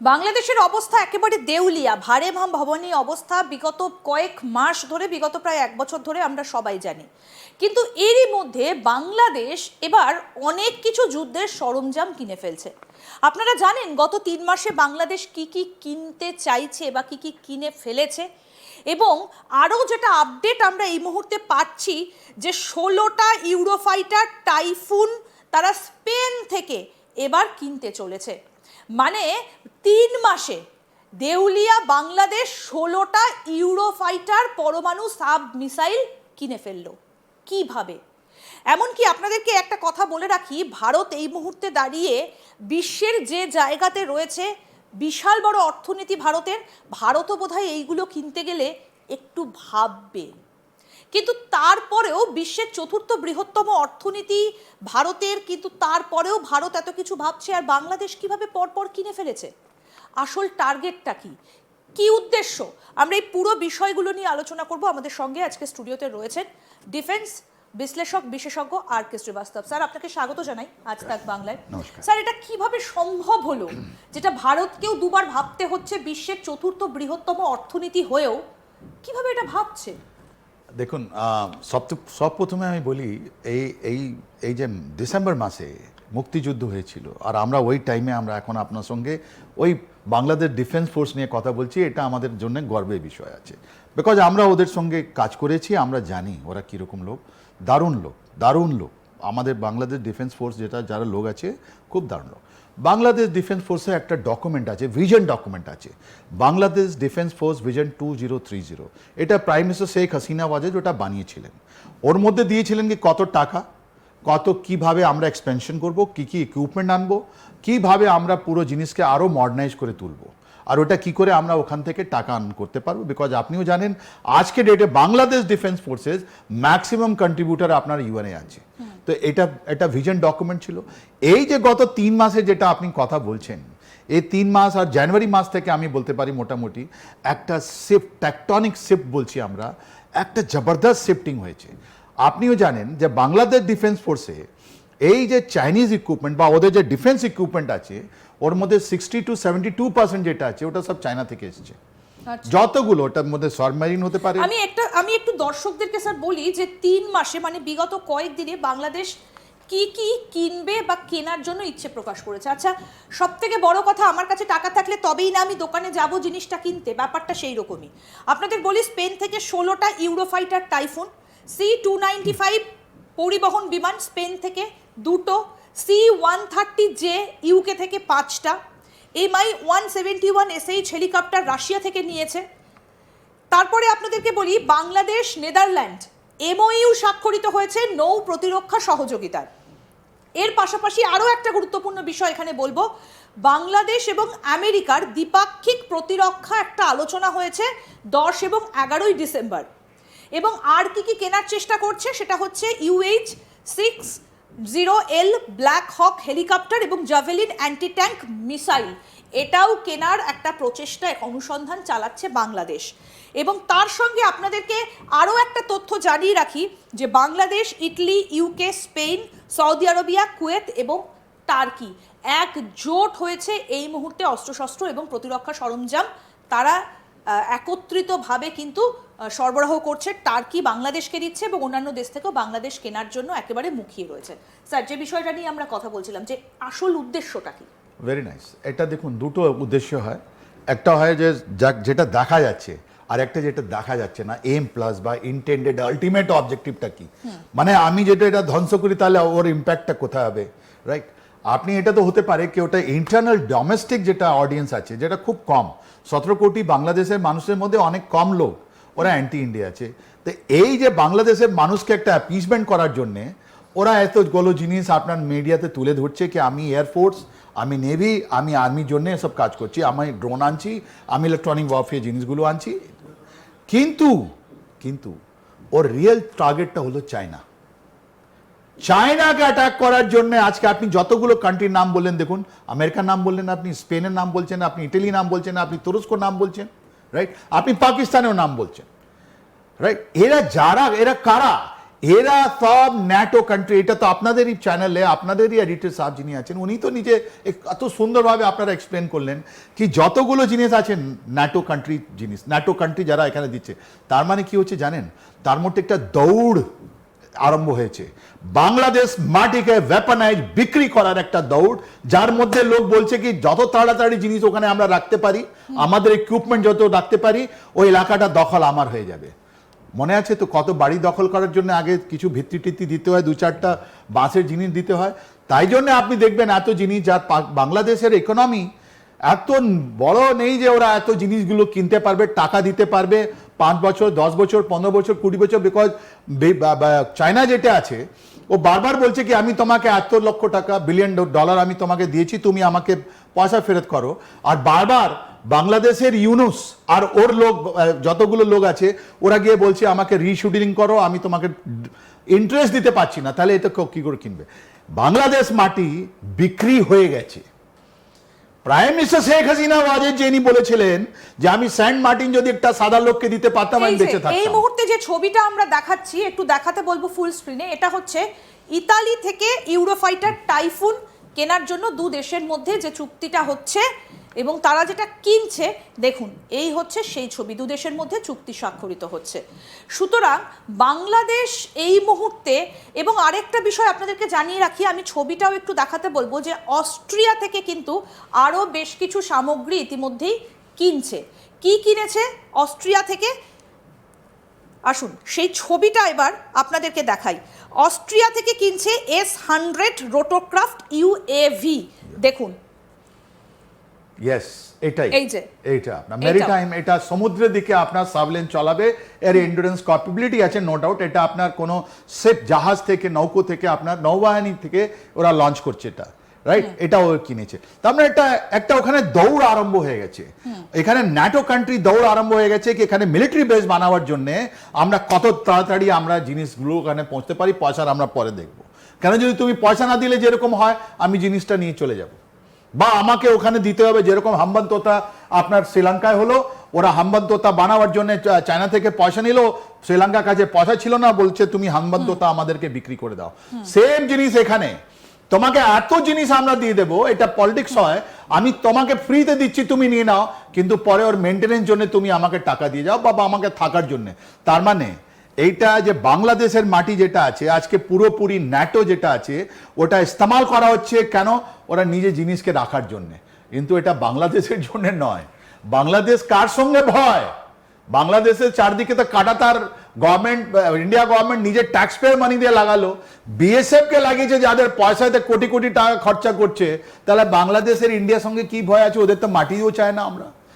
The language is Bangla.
বাংলাদেশের অবস্থা একেবারে দেউলিয়া, ভারে ভবনী অবস্থা বিগত কয়েক মাস ধরে, বিগত প্রায় এক বছর ধরে আমরা সবাই জানি। কিন্তু এরই মধ্যে বাংলাদেশ এবার অনেক কিছু যুদ্ধের সরঞ্জাম কিনে ফেলছে। আপনারা জানেন গত 3 মাসে বাংলাদেশ কি কি কিনতে চাইছে বা কি কি কিনে ফেলেছে, এবং আরও যেটা আপডেট আমরা এই মুহূর্তে পাচ্ছি যে 16টা ইউরোফাইটার টাইফুন তারা স্পেন থেকে এবার কিনতে চলেছে। মানে 3 মাসে দেউলিয়া বাংলাদেশ 16টা ইউরোফাইটার পরমাণু সাব মিসাইল কিনে ফেললো। কিভাবে? এমনকি আপনাদেরকে একটা কথা বলে রাখি, ভারত এই মুহূর্তে দাঁড়িয়ে বিশ্বের যে জায়গাতে রয়েছে, বিশাল বড় অর্থনীতি ভারতের, ভারতও বোধহয় এইগুলো কিনতে গেলে একটু ভাববে। কিন্তু তারপরেও বিশ্বের 4র্থ বৃহত্তম অর্থনীতি ভারতের, কিন্তু তারপরেও ভারত এত কিছু ভাবছে, আর বাংলাদেশ কিভাবে পরপর কিনে ফেলেছে। আসল টার্গেটটা কি, কি উদ্দেশ্য, আমরা এই পুরো বিষয়গুলো নিয়ে আলোচনা করব। আমাদের সঙ্গে আজকে স্টুডিওতে রয়েছেন ডিফেন্স বিশ্লেষক বিশেষজ্ঞ আর কে শ্রীবাস্তব। স্যার, আপনাকে স্বাগত জানাই আজ তাক বাংলায়। স্যার, এটা কিভাবে সম্ভব হলো, যেটা ভারতকেও দুবার ভাবতে হচ্ছে, বিশ্বের 4র্থ বৃহত্তম অর্থনীতি হয়েও কিভাবে এটা ভাবছে? দেখুন, সব প্রথমে আমি বলি, এই যে ডিসেম্বর মাসে মুক্তিযুদ্ধ হয়েছিল, আর আমরা ওই টাইমে আমরা এখন আপনার সঙ্গে ওই বাংলাদেশ ডিফেন্স ফোর্স নিয়ে কথা বলছি, এটা আমাদের জন্য গর্বের বিষয় আছে। বিকজ আমরা ওদের সঙ্গে কাজ করেছি, আমরা জানি ওরা কীরকম লোক। দারুণ লোক আমাদের বাংলাদেশ ডিফেন্স ফোর্স, যারা লোক আছে খুব দারুণ লোক। বাংলাদেশ ডিফেন্স ফোর্সের একটা ডকুমেন্ট আছে, ভিশন ডকুমেন্ট আছে, বাংলাদেশ ডিফেন্স ফোর্স ভিশন 2030। এটা প্রাইম মিনিস্টার শেখ হাসিনা ওয়াজেদ ওটা বানিয়েছিলেন। ওর মধ্যে দিয়েছিলেন কি কত টাকা, কিভাবে আমরা এক্সপেনশন করব, কি ইকুইপমেন্ট আনবো, কিভাবে আমরা পুরো জিনিসকে আরও মডার্নাইজ করে তুলবো, আর ওটা কি করে আমরা ওখান থেকে টাকা আর্ন করতে পারবো। বিকজ আপনিও জানেন আজকে ডেটে Bangladesh defence forces maximum contributor আপনার ইউএনএ আছে। তো এটা ভিশন ডকুমেন্ট ছিল। এই যে গত 3 মাসে যেটা আপনি কথা বলছেন, এই 3 মাস আর জানুয়ারি মাস থেকে আমি বলতে পারি মোটামুটি একটা টেকটনিক শিফট বলছি আমরা, একটা জবরদস্ত শিফটিং হয়েছে। আপনিও জানেন যে বাংলাদেশ ডিফেন্স ফোর্সে এই যে চাইনিজ ইকুইপমেন্ট বা ওদের যে ডিফেন্স ইকুইপমেন্ট আছে, ওর মধ্যে 60 to 72% যেটা আছে ওটা সব চায়না থেকে এসেছে। যতগুলো, ওটার মধ্যে সাবমেরিন হতে পারে। আমি একটু দর্শকদেরকে স্যার বলি যে 3 মাসে মানে বিগত কয়েকদিনে বাংলাদেশ কি কি কিনবে বা কেনার জন্য ইচ্ছে প্রকাশ করেছে। আচ্ছা, সব থেকে বড় কথা, আমার কাছে টাকা থাকলে তবেই না আমি দোকানে যাব জিনিসটা কিনতে, ব্যাপারটা সেই রকমই। আপনাদের বলি, স্পেন থেকে 16টা ইউরোফাইটার টাইফুন, C-295 পরিবহন বিমান স্পেন থেকে 2টো, C-130J ইউকে থেকে 5টা, Mi-171SH হেলিকপ্টার রাশিয়া থেকে নিয়েছে। তারপরে আপনাদেরকে বলি, বাংলাদেশ নেদারল্যান্ড MOU স্বাক্ষরিত হয়েছে নৌ প্রতিরক্ষা সহযোগিতার। এর পাশাপাশি আরও একটা গুরুত্বপূর্ণ বিষয় এখানে বলবো, বাংলাদেশ এবং আমেরিকার দ্বিপাক্ষিক প্রতিরক্ষা একটা আলোচনা হয়েছে 10 এবং 11ই ডিসেম্বর। এবং আর কি কি কেনার চেষ্টা করছে সেটা হচ্ছে UH-60L ব্ল্যাক হক হেলিকপ্টার এবং জাভেলিন অ্যান্টি ট্যাঙ্ক মিসাইল, এটাও কেনার একটা প্রচেষ্টা, অনুসন্ধান চালাচ্ছে বাংলাদেশ। এবং তার সঙ্গে আপনাদেরকে আরও একটা তথ্য জানিয়ে রাখি যে Bangladesh, Italy, UK, Spain, Saudi Arabia, Kuwait এবং টার্কি একজোট হয়েছে এই মুহূর্তে অস্ত্রশস্ত্র এবং প্রতিরক্ষা সরঞ্জাম তারা একত্রিতভাবে কিন্তু সরবরাহ করছে। টার্কি বাংলাদেশকে দিচ্ছে এবং অন্যান্য দেশ থেকেও বাংলাদেশ কেনার জন্য একেবারে মুখিয়ে রয়েছে। স্যার, যে বিষয়টা নিয়ে আমরা কথা বলছিলাম, যে আসল উদ্দেশ্যটা কি? Very nice. এটা দেখুন, দুটো উদ্দেশ্য হয়। একটা হয় যে যেটা দেখা যাচ্ছে, আর একটা যেটা দেখা যাচ্ছে না, এম প্লাস বা ইন্টেন্ডেড আলটিমেট অবজেক্টিভটা কি। মানে আমি যেটা এটা ধ্বংস করি তাহলে ওর ইম্প্যাক্টটা কোথায় হবে, রাইট? আপনি এটা তো হতে পারে কি ওটা ইন্টারনাল ডোমেস্টিক যেটা অডিয়েন্স আছে, যেটা খুব কম, 17 কোটি বাংলাদেশের মানুষের মধ্যে অনেক কম লোক ওরা অ্যান্টি ইন্ডিয়া আছে। তো এই যে বাংলাদেশের মানুষকে একটা অ্যাপিসমেন্ট করার জন্যে ওরা এতগুলো জিনিস আপনার মিডিয়াতে তুলে ধরছে কি আমি এয়ারফোর্স, আমি নেভি, আমি আর্মির জন্য এসব কাজ করছি, আমি ড্রোন আনছি, আমি ইলেকট্রনিক ওয়ারফেয়ার জিনিসগুলো আনছি। কিন্তু ওর রিয়েল টার্গেটটা হলো চায়নাকে অ্যাটাক করার জন্য। আজকে আপনি যতগুলো কান্ট্রির নাম বললেন, দেখুন, আমেরিকার নাম বললেন, আপনি স্পেনের নাম বলছেন, আপনি ইটালির নাম বলছেন, আপনি তুরস্কর নাম বলছেন, রাইট? আপনি পাকিস্তানেও নাম বলছেন, রাইট? এরা কারা? এরা সব ন্যাটো কান্ট্রি, এটা তো আপনাদেরই চ্যানেলে আপনাদেরই এডিটর সাহেব যিনি আছেন উনি তো নিজে এত সুন্দরভাবে আপনারা এক্সপ্লেন করলেন কি যতগুলো জিনিস আছে ন্যাটো কান্ট্রি জিনিস, ন্যাটো কান্ট্রি যারা এখানে দিচ্ছে, তার মানে কি হচ্ছে জানেন, তার মধ্যে একটা দৌড় আরম্ভ হয়েছে বাংলাদেশ মাটিকে ওয়েপনাইজ বিক্রি করার একটা দৌড়, যার মধ্যে লোক বলছে কি যত তাড়াতাড়ি জিনিস ওখানে আমরা রাখতে পারি, আমাদের ইকুইপমেন্ট যত রাখতে পারি, ওই এলাকাটা দখল আমার হয়ে যাবে। মনে আছে তো কত বাড়ি দখল করার জন্য আগে কিছু ভিত্তি টিত্তি দিতে হয়, 2-4টা বাঁশের জিনিস দিতে হয়। তাই জন্য আপনি দেখবেন এত জিনিস, যার বাংলাদেশের ইকোনমি এত বড় নেই যে ওরা এত জিনিসগুলো কিনতে পারবে, টাকা দিতে পারবে 5 বছর 10 বছর 15 বছর 20 বছর। বিকজ চায়না যেটা আছে ও বারবার বলছে কি আমি তোমাকে এত লক্ষ টাকা বিলিয়ন ডলার আমি তোমাকে দিয়েছি, তুমি আমাকে পয়সা ফেরত করো। আর বারবার বাংলাদেশের ইউনুস আর ওর লোক যতগুলো লোক আছে ওরা গিয়ে বলছে আমাকে রিশুডিং করো, আমি তোমাকে ইন্টারেস্ট দিতে পারছি না, তাহলে এটা কি করে কিনবে? বাংলাদেশ মাটি বিক্রি হয়ে গেছে। প্রাইম মিনিস্টার শেখ হাসিনা ওয়াজেদ যিনি বলেছিলেন যে আমি সেন্ট মার্টিন যদি একটা সাদা লোককে দিতে পারতাম আমি বেঁচে থাকতাম। এই মুহূর্তে যে ছবিটা আমরা দেখাচ্ছি, একটু দেখাতে বলবো ফুল স্ক্রিনে, এটা হচ্ছে ইতালি থেকে ইউরোফাইটার টাইফুন কেনার জন্য দু দেশের মধ্যে যে চুক্তিটা হচ্ছে এবং তারা যেটা কিনছে, দেখুন এই হচ্ছে সেই ছবি, দু দেশের মধ্যে চুক্তি স্বাক্ষরিত হচ্ছে। সুতরাং বাংলাদেশ এই মুহূর্তে, এবং আরেকটা বিষয় আপনাদেরকে জানিয়ে রাখি, আমি ছবিটাও একটু দেখাতে বলবো, যে অস্ট্রিয়া থেকে কিন্তু আরও বেশ কিছু সামগ্রী ইতিমধ্যেই কিনছে। কি কিনেছে অস্ট্রিয়া থেকে? আসুন সেই ছবিটা এবার আপনাদেরকে দেখাই। অস্ট্রিয়া থেকে কিনছে S-100 রোটোক্রাফট UAV, দেখুন ইয়েস, এটাই এই যে এইটা আপনার মেরিটাইম, এটা সমুদ্রের দিকে আপনার সাবলেন চালাবে, এর এন্ডুরেন্স ক্যাপাবিলিটি আছে নো ডাউট। এটা আপনার কোনো সেফ জাহাজ থেকে, নৌকো থেকে, আপনার নৌবাহিনী থেকে ওরা লঞ্চ করছে এটা, রাইট? এটাও কিনেছে। তার মানে একটা ওখানে দৌড় আরম্ভ হয়ে গেছে, এখানে ন্যাটো কান্ট্রি দৌড় আরম্ভ হয়ে গেছে কি এখানে মিলিটারি বেস বানাবার জন্য আমরা কত তাড়াতাড়ি আমরা জিনিসগুলো ওখানে পৌঁছতে পারি, পয়সার আমরা পরে দেখবো। কেন যদি তুমি পয়সা না দিলে যেরকম হয় আমি জিনিসটা নিয়ে চলে যাব, বা আমাকে ওখানে দিতে হবে, যেরকম হাম্বান তোতা আপনার শ্রীলঙ্কায় হলো, ওরা হাম্বান তোতা বানাবার জন্য চায়না থেকে পয়সা নিল, শ্রীলঙ্কার কাছে পয়সা ছিল না, বলছে তুমি হাম্বান তোতা আমাদেরকে বিক্রি করে দাও। সেম জিনিস এখানে, তোমাকে এত জিনিস আমরা দিয়ে দেবো, এটা পলিটিক্স হয়, আমি তোমাকে ফ্রিতে দিচ্ছি তুমি নিয়ে নাও, কিন্তু পরে ওর মেনটেনেন্স জন্য তুমি আমাকে টাকা দিয়ে যাও বা আমাকে থাকার জন্য। তার মানে এইটা যে বাংলাদেশের মাটি যেটা আছে আজকে পুরোপুরি ন্যাটো যেটা আছে ওটা ইস্তেমাল করা হচ্ছে, কেন? ওরা নিজে জিনিসকে রাখার জন্য, কিন্তু এটা বাংলাদেশের জন্য নয়। বাংলাদেশ কার সঙ্গে ভয়? বাংলাদেশের চারদিকে তো কাটাতার গভর্নমেন্ট, ইন্ডিয়া গভর্নমেন্ট নিজের ট্যাক্স পেয়ার মানি দিয়ে লাগালো, বিএসএফ কে লাগিয়েছে যাদের পয়সাতে কোটি কোটি টাকা খরচা করছে, তাহলে বাংলাদেশের ইন্ডিয়ার সঙ্গে কি ভয় আছে? ওদের তো মাটিও চায় না আমরা।